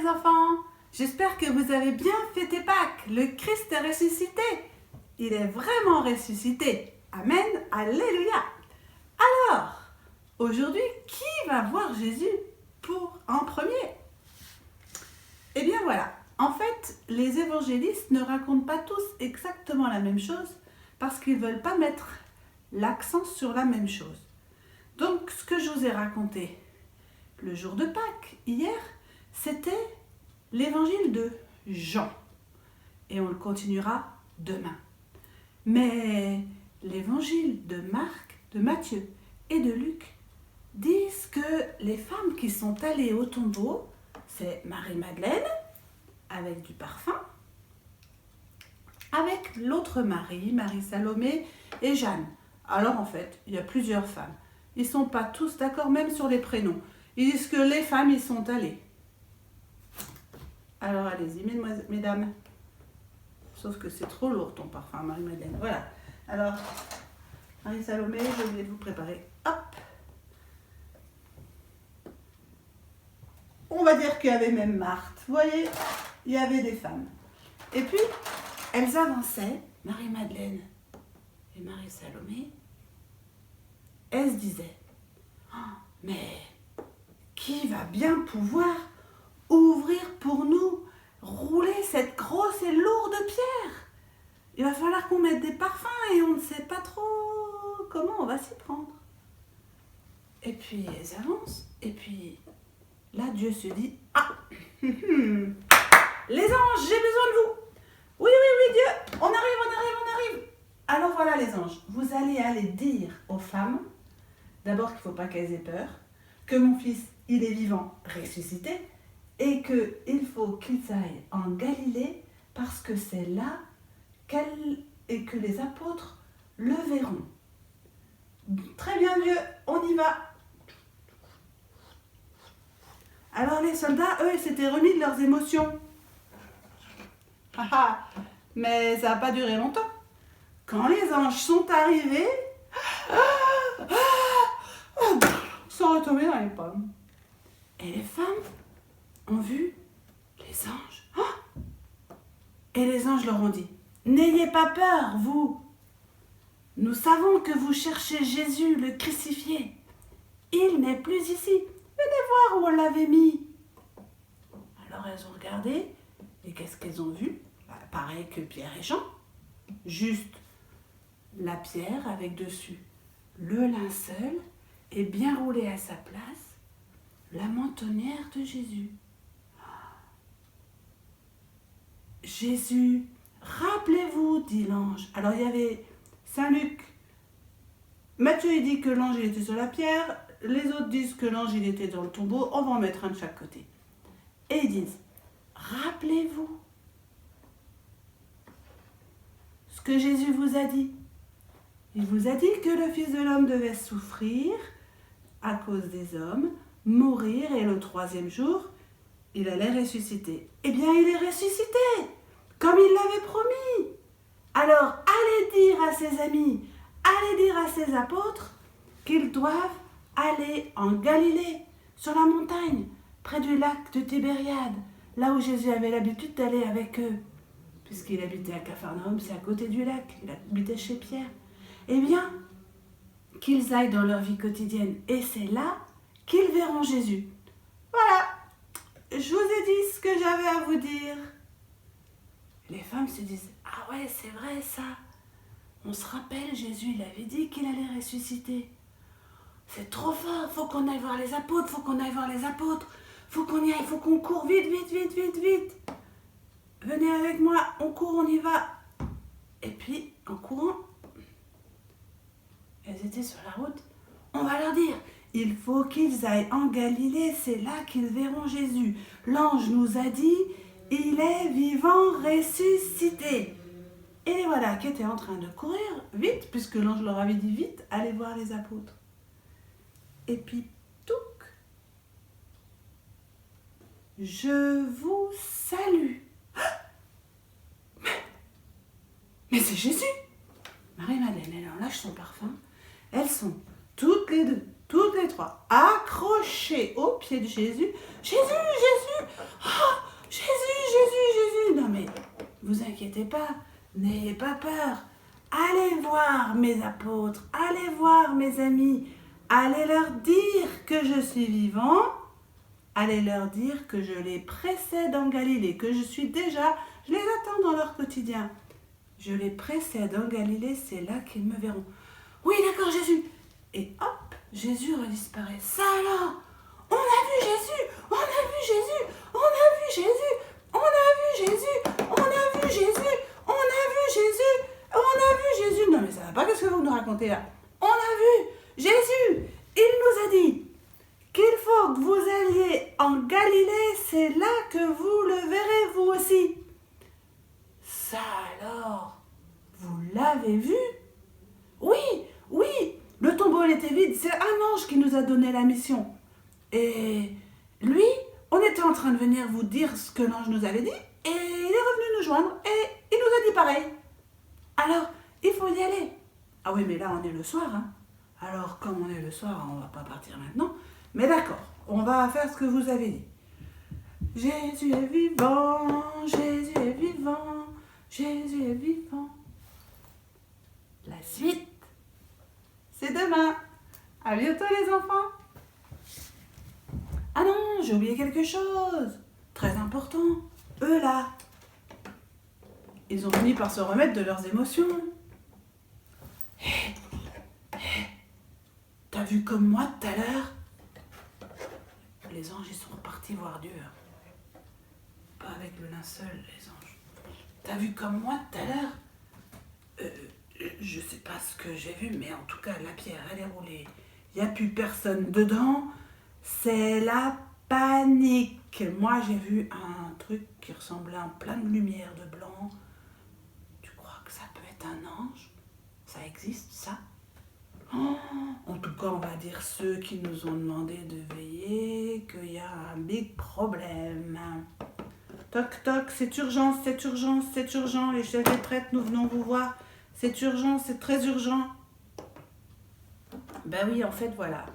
les enfants, j'espère que vous avez bien fêté Pâques. Le Christ est ressuscité. Il est vraiment ressuscité. Amen, alléluia. Alors, aujourd'hui, qui va voir Jésus en premier? Eh bien voilà, en fait, les évangélistes ne racontent pas tous exactement la même chose parce qu'ils ne veulent pas mettre l'accent sur la même chose. Donc, ce que je vous ai raconté le jour de Pâques, hier, c'était l'évangile de Jean. Et on le continuera demain. Mais l'évangile de Marc, de Matthieu et de Luc disent que les femmes qui sont allées au tombeau, c'est Marie-Madeleine, avec du parfum, avec l'autre Marie, Marie-Salomé et Jeanne. Alors en fait, il y a plusieurs femmes. Ils ne sont pas tous d'accord même sur les prénoms. Ils disent que les femmes y sont allées. Alors allez-y, mesdames. Sauf que c'est trop lourd ton parfum, Marie-Madeleine. Voilà. Alors, Marie-Salomé, j'ai oublié de vous préparer. Hop. On va dire qu'il y avait même Marthe. Vous voyez, il y avait des femmes. Et puis, elles avançaient, Marie-Madeleine et Marie-Salomé. Elles se disaient, oh, mais qui va bien pouvoir ouvrir pour nous, rouler cette grosse et lourde pierre? Il va falloir qu'on mette des parfums et on ne sait pas trop comment on va s'y prendre. Et puis elles avancent, et puis là Dieu se dit, ah, les anges, j'ai besoin de vous. Oui, Dieu, on arrive. Alors voilà les anges, vous allez aller dire aux femmes, d'abord qu'il ne faut pas qu'elles aient peur, que mon fils, il est vivant, ressuscité, et qu'il faut qu'ils aillent en Galilée parce que c'est là et que les apôtres le verront. Très bien Dieu, on y va. Alors les soldats, eux, ils s'étaient remis de leurs émotions. Mais ça n'a pas duré longtemps. Quand les anges sont arrivés, sont retombés dans les pommes. Et les femmes ont vu les anges. Et les anges leur ont dit, n'ayez pas peur, vous. Nous savons que vous cherchez Jésus, le crucifié. Il n'est plus ici. Venez voir où on l'avait mis. Alors elles ont regardé, et qu'est-ce qu'elles ont vu? Pareil que Pierre et Jean. Juste la pierre avec dessus le linceul et bien roulé à sa place la mentonnière de Jésus. Jésus, rappelez-vous, dit l'ange. Alors il y avait Saint Luc. Matthieu il dit que l'ange il était sur la pierre, les autres disent que l'ange il était dans le tombeau, on va en mettre un de chaque côté. Et ils disent, rappelez-vous ce que Jésus vous a dit. Il vous a dit que le Fils de l'homme devait souffrir à cause des hommes, mourir et le troisième jour, il allait ressusciter. Eh bien, il est ressuscité, comme il l'avait promis. Alors, allez dire à ses amis, allez dire à ses apôtres qu'ils doivent aller en Galilée, sur la montagne, près du lac de Tibériade, là où Jésus avait l'habitude d'aller avec eux. Puisqu'il habitait à Capharnaüm, c'est à côté du lac, il habitait chez Pierre. Eh bien, qu'ils aillent dans leur vie quotidienne, et c'est là qu'ils verront Jésus. Voilà, je vous ai dit ce que j'avais à vous dire. Les femmes se disent, ah ouais, c'est vrai ça. On se rappelle, Jésus, il avait dit qu'il allait ressusciter. C'est trop fort, faut qu'on aille voir les apôtres, faut qu'on y aille, faut qu'on court vite. Venez avec moi, on court, on y va. Et puis, en courant, elles étaient sur la route. On va leur dire, il faut qu'ils aillent en Galilée, c'est là qu'ils verront Jésus. L'ange nous a dit, il est vivant, ressuscité. Et les voilà qui étaient en train de courir vite, puisque l'ange leur avait dit vite, allez voir les apôtres. Et puis, touc, je vous salue. Mais c'est Jésus! Marie-Madeleine, elle en lâche son parfum. Elles sont toutes les deux, toutes les trois, accrochées au pied de Jésus. Jésus! Oh, vous inquiétez pas, n'ayez pas peur. Allez voir mes apôtres, allez voir mes amis, allez leur dire que je suis vivant, allez leur dire que je les précède en Galilée, que je les attends dans leur quotidien. Je les précède en Galilée, c'est là qu'ils me verront. Oui, d'accord, Jésus. Et hop, Jésus redisparaît. Ça alors, on a vu Jésus, on a vu Jésus, on a vu Jésus, on a vu Jésus, on a vu Jésus, on a vu Jésus, on a vu Jésus. Non mais ça va pas, qu'est-ce que vous nous racontez là? On a vu Jésus, il nous a dit qu'il faut que vous alliez en Galilée, c'est là que vous le verrez vous aussi. Ça alors, vous l'avez vu? Oui, oui, le tombeau il était vide, c'est un ange qui nous a donné la mission. Et lui, on était en train de venir vous dire ce que l'ange nous avait dit, et il est revenu nous joindre, et il nous a dit pareil. Alors, il faut y aller. Ah oui, mais là on est le soir, hein. Alors, comme on est le soir, on va pas partir maintenant, mais d'accord, on va faire ce que vous avez dit. Jésus est vivant, Jésus est vivant, Jésus est vivant. La suite, c'est demain. À bientôt les enfants. Ah non, j'ai oublié quelque chose. Très important. Eux là, ils ont fini par se remettre de leurs émotions. Hé, t'as vu comme moi tout à l'heure? Les anges, ils sont repartis voir Dieu. Pas avec le linceul, les anges. T'as vu comme moi tout à l'heure? Je sais pas ce que j'ai vu, mais en tout cas, la pierre, elle est roulée. Il n'y a plus personne dedans. C'est la panique. Moi, j'ai vu un truc qui ressemblait à plein de lumière de blanc. Tu crois que ça peut être un ange? Ça existe, ça? Oh, en tout cas, on va dire ceux qui nous ont demandé de veiller, qu'il y a un big problème. Toc, toc, c'est urgent, c'est urgent, c'est urgent. Les chefs et prêtres, nous venons vous voir. C'est urgent, c'est très urgent. Ben oui, en fait, voilà.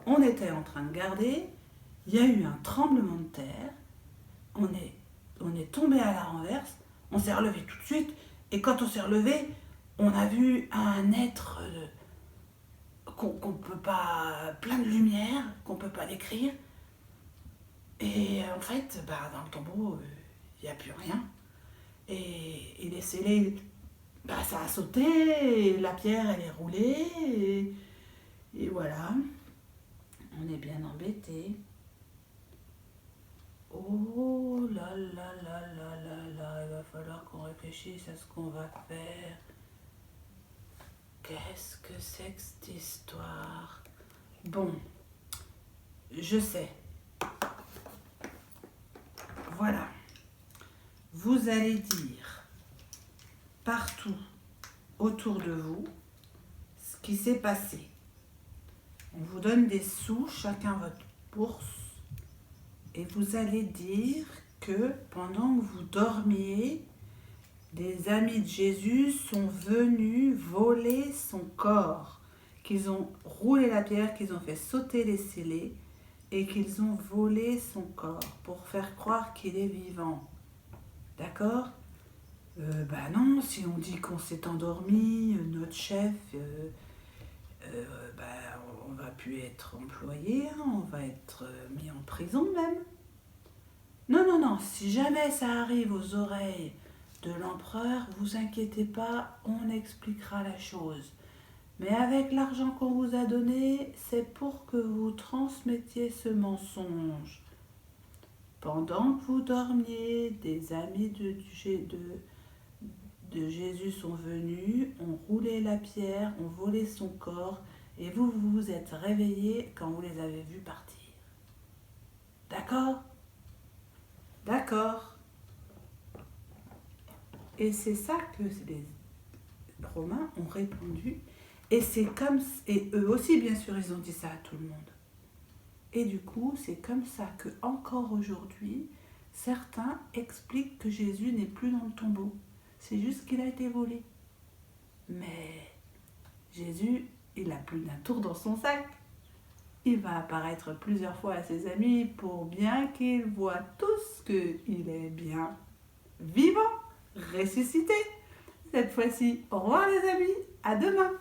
On était en train de garder. Il y a eu un tremblement de terre. On est tombé à la renverse. On s'est relevé tout de suite. Et quand on s'est relevé, on a vu un être qu'on peut pas, plein de lumière, qu'on peut pas décrire. Et en fait, dans le tombeau, il n'y a plus rien. Et les scellés, ça a sauté, la pierre, elle est roulée. Et voilà, on est bien embêtés. Oh là là là là là là, il va falloir qu'on réfléchisse à ce qu'on va faire. Qu'est-ce que c'est que cette histoire? Bon, je sais. Voilà. Vous allez dire partout autour de vous ce qui s'est passé. On vous donne des sous, chacun votre bourse, et vous allez dire que pendant que vous dormiez, des amis de Jésus sont venus voler son corps, qu'ils ont roulé la pierre, qu'ils ont fait sauter les scellés et qu'ils ont volé son corps pour faire croire qu'il est vivant. D'accord? Non, si on dit qu'on s'est endormi, notre chef, on va plus être employé, hein, on va être mis en prison même. Non, si jamais ça arrive aux oreilles de l'empereur, vous inquiétez pas, on expliquera la chose. Mais avec l'argent qu'on vous a donné, c'est pour que vous transmettiez ce mensonge. Pendant que vous dormiez, des amis de Jésus sont venus, ont roulé la pierre, ont volé son corps, et vous vous êtes réveillés quand vous les avez vus partir. D'accord? D'accord. Et c'est ça que les Romains ont répondu. Et eux aussi, bien sûr, ils ont dit ça à tout le monde. Et du coup, c'est comme ça que encore aujourd'hui, certains expliquent que Jésus n'est plus dans le tombeau. C'est juste qu'il a été volé. Mais Jésus, il a plus d'un tour dans son sac. Il va apparaître plusieurs fois à ses amis pour bien qu'ils voient tous qu'il est bien vivant. ressuscité cette fois-ci. Au revoir les amis, à demain.